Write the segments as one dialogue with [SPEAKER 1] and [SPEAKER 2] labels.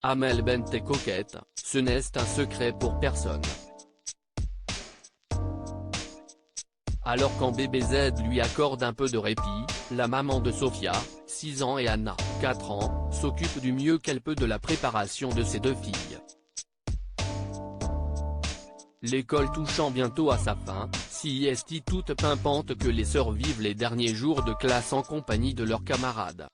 [SPEAKER 1] Amel Bent est coquette, ce n'est un secret pour personne. Alors quand BBZ lui accorde un peu de répit, la maman de Sophia, 6 ans et Anna, 4 ans, s'occupe du mieux qu'elle peut de la préparation de ses deux filles. L'école touchant bientôt à sa fin, si est toute pimpante que les sœurs vivent les derniers jours de classe en compagnie de leurs camarades.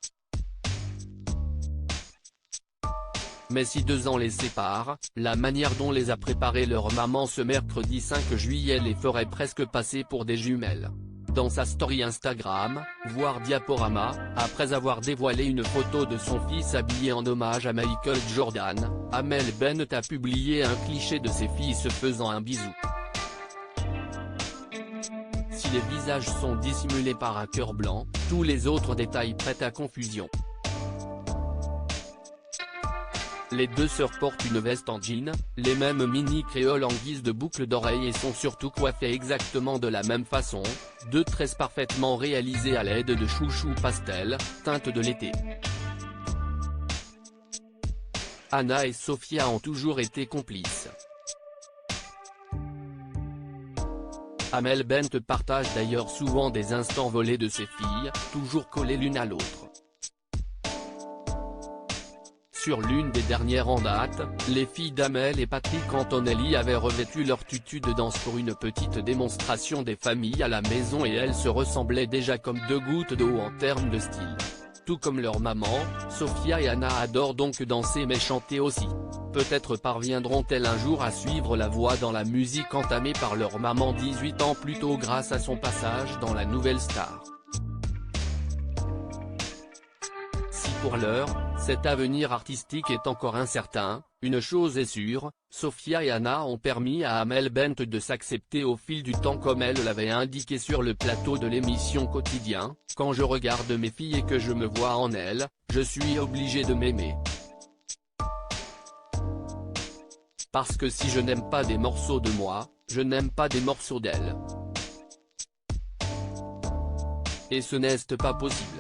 [SPEAKER 1] Mais si 2 ans les séparent, la manière dont les a préparées leur maman ce mercredi 5 juillet les ferait presque passer pour des jumelles. Dans sa story Instagram, voire diaporama, après avoir dévoilé une photo de son fils habillé en hommage à Michael Jordan, Amel Bent a publié un cliché de ses filles se faisant un bisou. Si les visages sont dissimulés par un cœur blanc, tous les autres détails prêtent à confusion. Les deux sœurs portent une veste en jean, les mêmes mini créoles en guise de boucles d'oreilles et sont surtout coiffées exactement de la même façon, deux tresses parfaitement réalisées à l'aide de chouchous pastel, teinte de l'été. Anna et Sophia ont toujours été complices. Amel Bent partage d'ailleurs souvent des instants volés de ses filles, toujours collées l'une à l'autre. Sur l'une des dernières en date, les filles d'Amel et Patrick Antonelli avaient revêtu leur tutu de danse pour une petite démonstration des familles à la maison et elles se ressemblaient déjà comme deux gouttes d'eau en termes de style. Tout comme leur maman, Sophia et Anna adorent donc danser mais chanter aussi. Peut-être parviendront-elles un jour à suivre la voie dans la musique entamée par leur maman 18 ans plus tôt grâce à son passage dans La Nouvelle Star. Pour l'heure, cet avenir artistique est encore incertain, une chose est sûre, Sophia et Anna ont permis à Amel Bent de s'accepter au fil du temps comme elle l'avait indiqué sur le plateau de l'émission Quotidien, « Quand je regarde mes filles et que je me vois en elles, je suis obligé de m'aimer. Parce que si je n'aime pas des morceaux de moi, je n'aime pas des morceaux d'elles. Et ce n'est pas possible. »